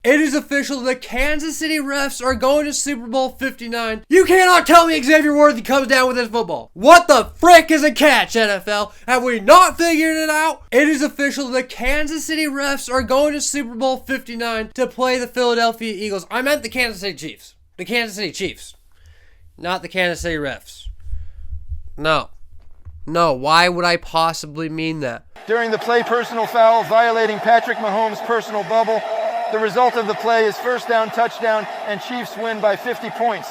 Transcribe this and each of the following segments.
It is official. The Kansas City refs are going to Super Bowl 59. You cannot tell me Xavier Worthy comes down with this football. What the frick is a catch, NFL? Have we not figured it out? It is official. The Kansas City refs are going to Super Bowl 59 to play the Philadelphia Eagles. I meant the Kansas City Chiefs. The Kansas City Chiefs. Not the Kansas City refs. No, why would I possibly mean that? During the play, personal foul, violating Patrick Mahomes' personal bubble. The result of the play is first down, touchdown, and Chiefs win by 50 points.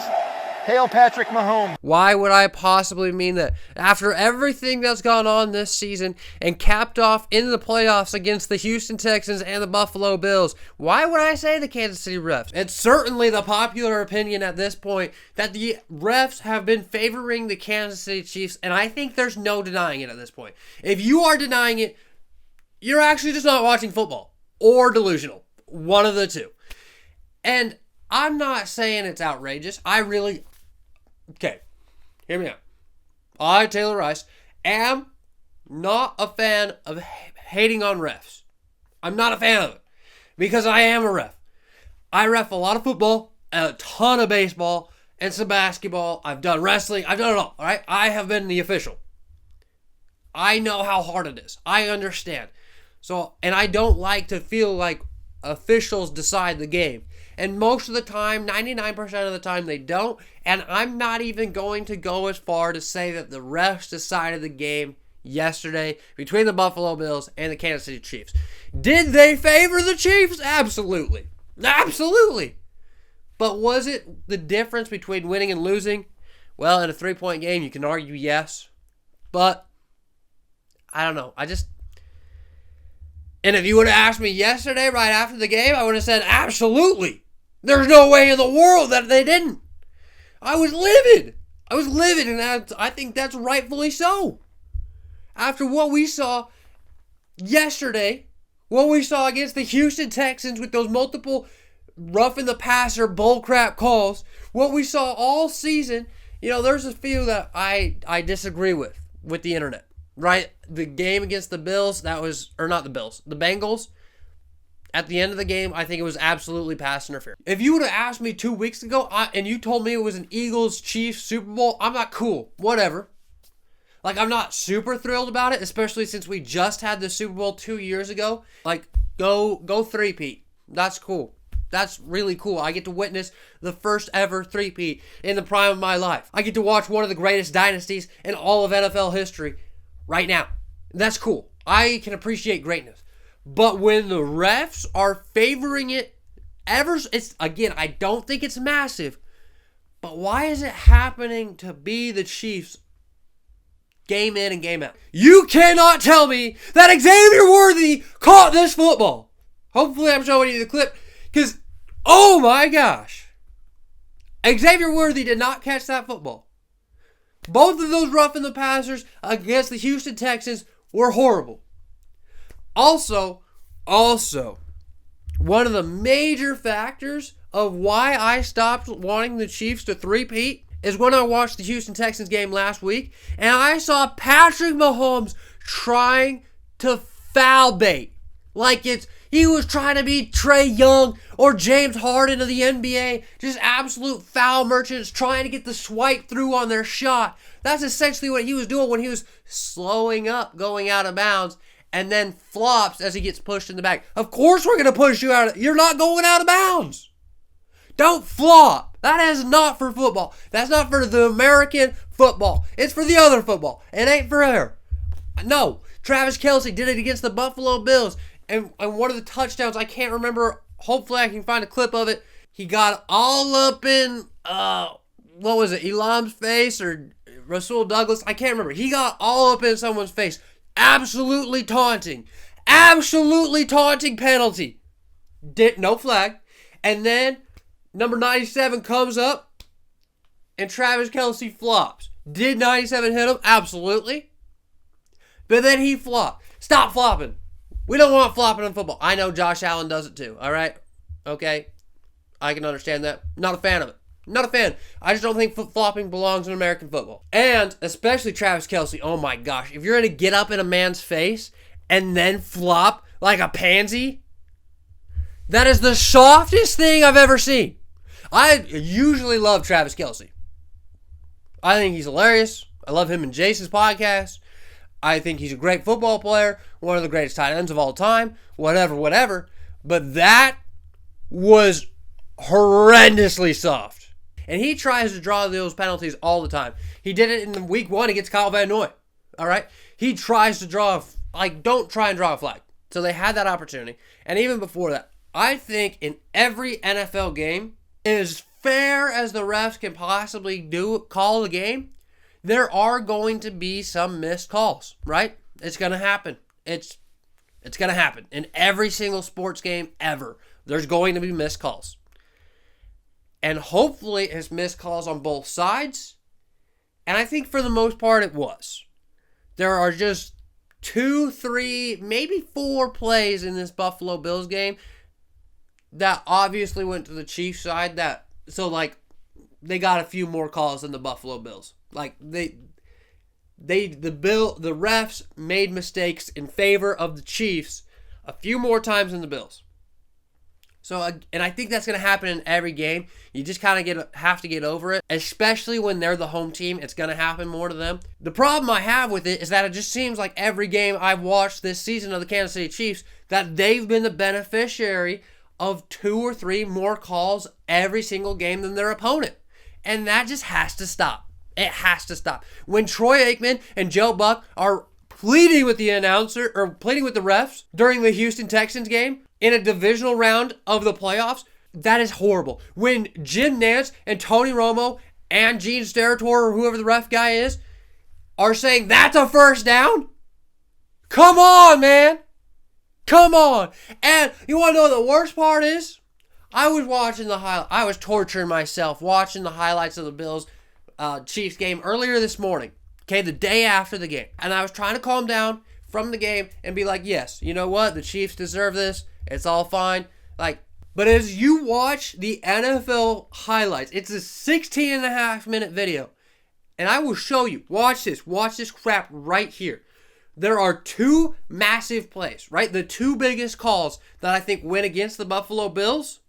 Hail Patrick Mahomes. Why would I possibly mean that? After everything that's gone on this season and capped off in the playoffs against the Houston Texans and the Buffalo Bills, why would I say the Kansas City refs? It's certainly the popular opinion at this point that the refs have been favoring the Kansas City Chiefs, and I think there's no denying it at this point. If you are denying it, you're actually just not watching football or delusional. One of the two. And I'm not saying it's outrageous. Okay, hear me out. I, Taylor Rice, am not a fan of hating on refs. I'm not a fan of it. Because I am a ref. I ref a lot of football, a ton of baseball, and some basketball. I've done wrestling. I've done it all right? I have been the official. I know how hard it is. I understand. And I don't like to feel like officials decide the game. And most of the time, 99% of the time, they don't. And I'm not even going to go as far to say that the refs decided the game yesterday between the Buffalo Bills and the Kansas City Chiefs. Did they favor the Chiefs? Absolutely. Absolutely. But was it the difference between winning and losing? Well, in a 3-point game, you can argue yes. But I don't know. And if you would have asked me yesterday, right after the game, I would have said, absolutely. There's no way in the world that they didn't. I was livid, and I think that's rightfully so. After what we saw yesterday, what we saw against the Houston Texans with those multiple roughing the passer bullcrap calls, what we saw all season, there's a few that I disagree with the internet. Right, the game against the Bills, the Bengals, at the end of the game, I think it was absolutely pass interference. If you would have asked me 2 weeks ago and you told me it was an Eagles-Chiefs Super Bowl, I'm not cool. Whatever. I'm not super thrilled about it, especially since we just had the Super Bowl 2 years ago. Go three-peat. That's cool. That's really cool. I get to witness the first ever three-peat in the prime of my life. I get to watch one of the greatest dynasties in all of NFL history right now. That's cool. I can appreciate greatness. But when the refs are favoring it, I don't think it's massive. But why is it happening to be the Chiefs game in and game out? You cannot tell me that Xavier Worthy caught this football. Hopefully I'm showing you the clip. Because, oh my gosh. Xavier Worthy did not catch that football. Both of those roughing the passers against the Houston Texans were horrible. Also, one of the major factors of why I stopped wanting the Chiefs to three-peat is when I watched the Houston Texans game last week, and I saw Patrick Mahomes trying to foul bait. He was trying to be Trae Young or James Harden of the NBA. Just absolute foul merchants trying to get the swipe through on their shot. That's essentially what he was doing when he was slowing up, going out of bounds, and then flops as he gets pushed in the back. Of course we're going to push you out. You're not going out of bounds. Don't flop. That is not for football. That's not for the American football. It's for the other football. It ain't for her. No. Travis Kelce did it against the Buffalo Bills. And one of the touchdowns, I can't remember. Hopefully I can find a clip of it. He got all up in, Elam's face or Rasul Douglas? I can't remember. He got all up in someone's face. Absolutely taunting. Absolutely taunting penalty. No flag. And then number 97 comes up and Travis Kelce flops. Did 97 hit him? Absolutely. But then he flopped. Stop flopping. We don't want flopping in football. I know Josh Allen does it too, all right? Okay? I can understand that. Not a fan of it. Not a fan. I just don't think flopping belongs in American football. And especially Travis Kelce. Oh my gosh. If you're going to get up in a man's face and then flop like a pansy, That is the softest thing I've ever seen. I usually love Travis Kelce. I think he's hilarious. I love him and Jason's podcast. I think he's a great football player, one of the greatest tight ends of all time, whatever. But that was horrendously soft. And he tries to draw those penalties all the time. He did it in week 1 against Kyle Van Noy. All right? He tries to draw, don't try and draw a flag. So they had that opportunity. And even before that, I think in every NFL game, as fair as the refs can possibly call the game, there are going to be some missed calls, right? It's going to happen. It's going to happen. In every single sports game ever, there's going to be missed calls. And hopefully it's missed calls on both sides. And I think for the most part it was. There are just 2, 3, maybe 4 plays in this Buffalo Bills game that obviously went to the Chiefs side. They got a few more calls than the Buffalo Bills. The refs made mistakes in favor of the Chiefs a few more times than the Bills. So, and I think that's going to happen in every game. You just kind of have to get over it, especially when they're the home team. It's going to happen more to them. The problem I have with it is that it just seems like every game I've watched this season of the Kansas City Chiefs, that they've been the beneficiary of 2 or 3 more calls every single game than their opponent. And that just has to stop. It has to stop. When Troy Aikman and Joe Buck are pleading with the announcer or pleading with the refs during the Houston Texans game in a divisional round of the playoffs, that is horrible. When Jim Nantz and Tony Romo and Gene Steratore or whoever the ref guy is are saying that's a first down, come on, man. Come on. And you want to know what the worst part is? I was torturing myself watching the highlights of the Bills Chiefs game earlier this morning. Okay, the day after the game. And I was trying to calm down from the game and be like, yes, you know what? The Chiefs deserve this. It's all fine. But as you watch the NFL highlights, it's a 16.5-minute video. And I will show you. Watch this crap right here. There are 2 massive plays, right? The 2 biggest calls that I think went against the Buffalo Bills.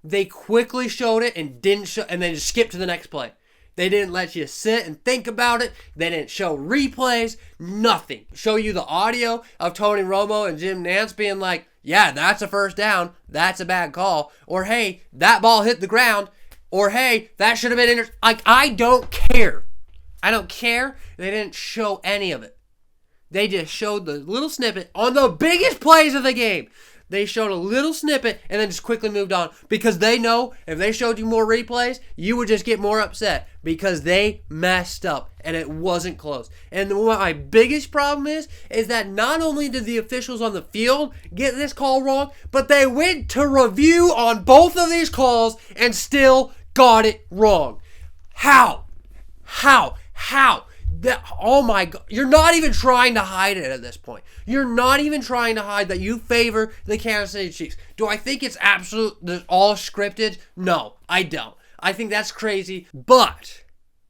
They quickly showed it and and then just skipped to the next play. They didn't let you sit and think about it. They didn't show replays, nothing. Show you the audio of Tony Romo and Jim Nantz being like, yeah, that's a first down. That's a bad call. Or, hey, that ball hit the ground. Or, hey, that should have been I don't care. I don't care. They didn't show any of it. They just showed the little snippet on the biggest plays of the game. They showed a little snippet and then just quickly moved on because they know if they showed you more replays, you would just get more upset because they messed up and it wasn't close. And what my biggest problem is that not only did the officials on the field get this call wrong, but they went to review on both of these calls and still got it wrong. How? Oh my God. You're not even trying to hide it at this point. You're not even trying to hide that you favor the Kansas City Chiefs. Do I think it's all scripted? No, I don't. I think that's crazy, but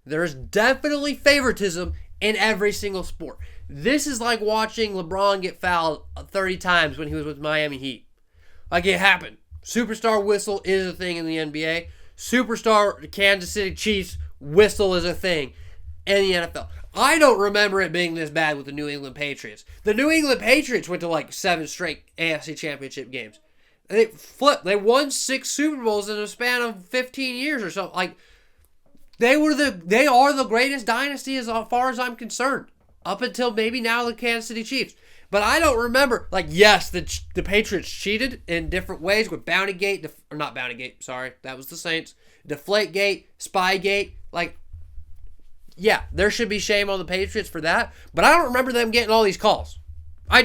there's definitely favoritism in every single sport. This is like watching LeBron get fouled 30 times when he was with Miami Heat. It happened. Superstar whistle is a thing in the NBA. Superstar Kansas City Chiefs whistle is a thing in the NFL. I don't remember it being this bad with the New England Patriots. The New England Patriots went to 7 straight AFC Championship games. They flipped. They won 6 Super Bowls in a span of 15 years or so. They are the greatest dynasty as far as I'm concerned. Up until maybe now the Kansas City Chiefs. But I don't remember, yes, the Patriots cheated in different ways with Bountygate, or not Bountygate, sorry, that was the Saints. Deflategate, Spygate, yeah, there should be shame on the Patriots for that, but I don't remember them getting all these calls. I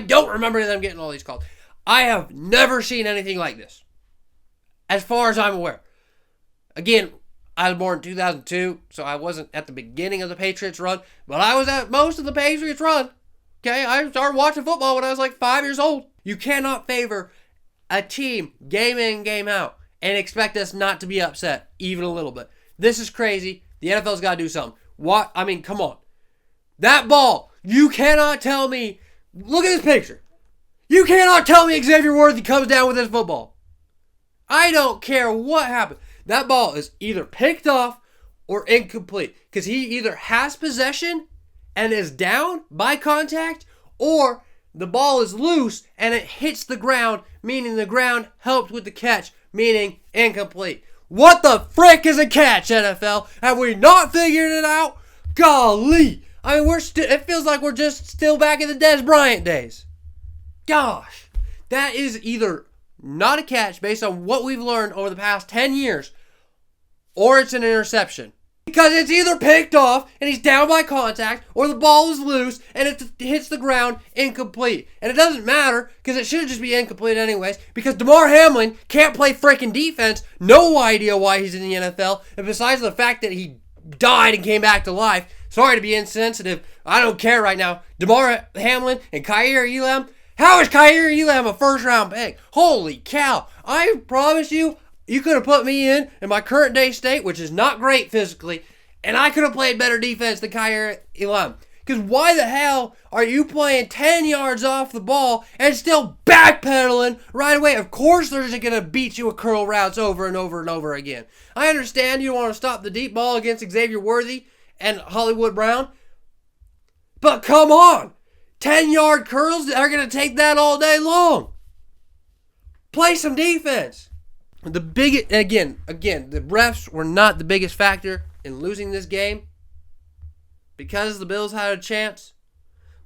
have never seen anything like this, as far as I'm aware. Again, I was born in 2002, so I wasn't at the beginning of the Patriots run, but I was at most of the Patriots run. Okay, I started watching football when I was 5 years old. You cannot favor a team game in, game out, and expect us not to be upset, even a little bit. This is crazy. The NFL's got to do something. Come on. That ball, you cannot tell me, look at this picture. You cannot tell me Xavier Worthy comes down with this football. I don't care what happened. That ball is either picked off or incomplete. Because he either has possession and is down by contact, or the ball is loose and it hits the ground, meaning the ground helped with the catch, meaning incomplete. What the frick is a catch, NFL? Have we not figured it out? Golly. I mean, it feels like we're just still back in the Des Bryant days. Gosh. That is either not a catch based on what we've learned over the past 10 years, or it's an interception. Because it's either picked off and he's down by contact, or the ball is loose and it hits the ground incomplete. And it doesn't matter because it should just be incomplete anyways, because Damar Hamlin can't play freaking defense. No idea why he's in the NFL. And besides the fact that he died and came back to life, sorry to be insensitive, I don't care right now. Damar Hamlin and Kaiir Elam. How is Kaiir Elam a first round pick? Holy cow. I promise you, you could have put me in my current day state, which is not great physically, and I could have played better defense than Kaiir Elam. Because why the hell are you playing 10 yards off the ball and still backpedaling right away? Of course they're just going to beat you with curl routes over and over and over again. I understand you want to stop the deep ball against Xavier Worthy and Hollywood Brown, but come on. 10-yard curls are going to take that all day long. Play some defense. The refs were not the biggest factor in losing this game because the Bills had a chance,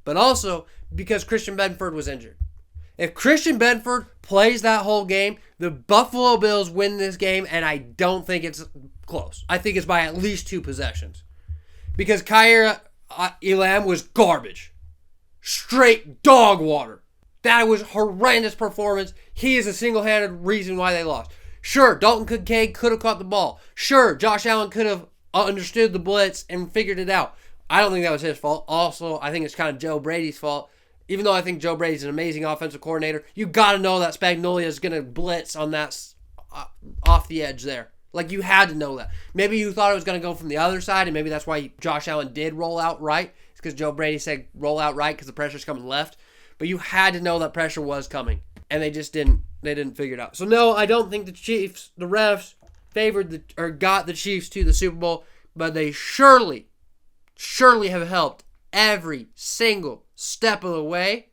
but also because Christian Benford was injured. If Christian Benford plays that whole game, the Buffalo Bills win this game, and I don't think it's close. I think it's by at least 2 possessions. Because Kaiir Elam was garbage. Straight dog water. That was horrendous performance. He is a single-handed reason why they lost. Sure, Dalton Kincaid could have caught the ball. Sure, Josh Allen could have understood the blitz and figured it out. I don't think that was his fault. Also, I think it's kind of Joe Brady's fault. Even though I think Joe Brady's an amazing offensive coordinator, you got to know that Spagnuolo is going to blitz on that off the edge there. Like, you had to know that. Maybe you thought it was going to go from the other side, and maybe that's why Josh Allen did roll out right. It's because Joe Brady said roll out right because the pressure's coming left. But you had to know that pressure was coming, and they just didn't. They didn't figure it out. So no, I don't think the refs got the Chiefs to the Super Bowl, but they surely have helped every single step of the way,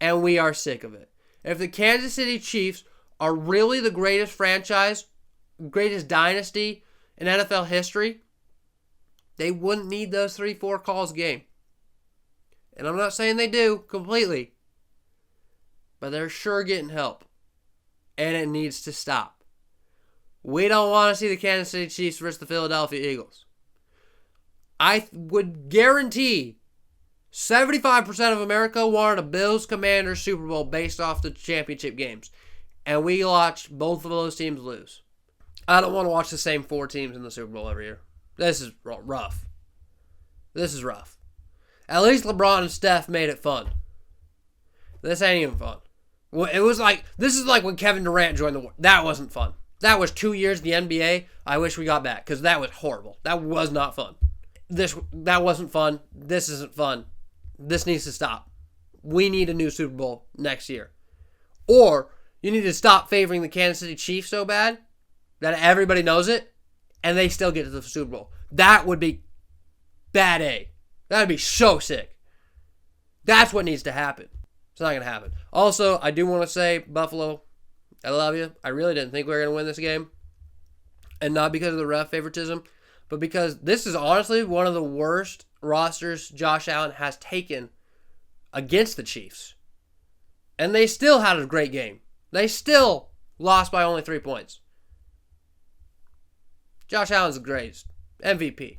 and we are sick of it. If the Kansas City Chiefs are really the greatest franchise, greatest dynasty in NFL history, they wouldn't need those 3-4 calls a game. And I'm not saying they do completely, but they're sure getting help. And it needs to stop. We don't want to see the Kansas City Chiefs versus the Philadelphia Eagles. I would guarantee 75% of America wanted a Bills-Commanders Super Bowl based off the championship games. And we watched both of those teams lose. I don't want to watch the same 4 teams in the Super Bowl every year. This is rough. This is rough. At least LeBron and Steph made it fun. This ain't even fun. It was like, this is like when Kevin Durant joined the war. That wasn't fun. That was 2 years in the NBA. I wish we got back because that was horrible. That was not fun. That wasn't fun. This isn't fun. This needs to stop. We need a new Super Bowl next year. Or you need to stop favoring the Kansas City Chiefs so bad that everybody knows it and they still get to the Super Bowl. That would be bad A. That would be so sick. That's what needs to happen. It's not going to happen. Also, I do want to say, Buffalo, I love you. I really didn't think we were going to win this game. And not because of the ref favoritism, but because this is honestly one of the worst rosters Josh Allen has taken against the Chiefs. And they still had a great game. They still lost by only 3 points. Josh Allen's the greatest. MVP.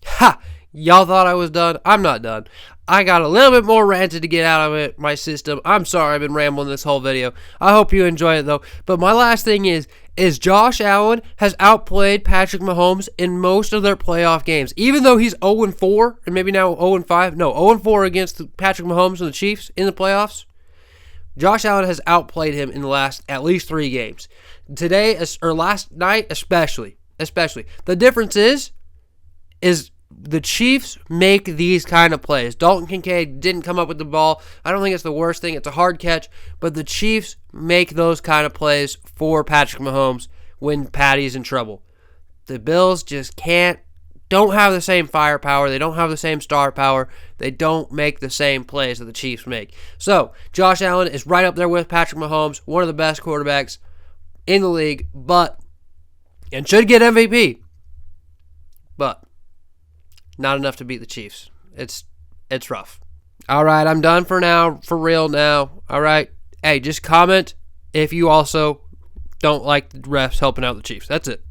Ha! Y'all thought I was done? I'm not done. I got a little bit more ranted to get out of it, my system. I'm sorry I've been rambling this whole video. I hope you enjoy it, though. But my last thing is Josh Allen has outplayed Patrick Mahomes in most of their playoff games. Even though he's 0-4, and maybe now 0-5. No, 0-4 against Patrick Mahomes and the Chiefs in the playoffs. Josh Allen has outplayed him in the last at least 3 games. Today, or last night especially. The difference is the Chiefs make these kind of plays. Dalton Kincaid didn't come up with the ball. I don't think it's the worst thing. It's a hard catch. But the Chiefs make those kind of plays for Patrick Mahomes when Patty's in trouble. The Bills just don't have the same firepower. They don't have the same star power. They don't make the same plays that the Chiefs make. So, Josh Allen is right up there with Patrick Mahomes, one of the best quarterbacks in the league, and should get MVP. But not enough to beat the Chiefs. It's rough. All right, I'm done for now, for real now. All right. Hey, just comment if you also don't like the refs helping out the Chiefs. That's it.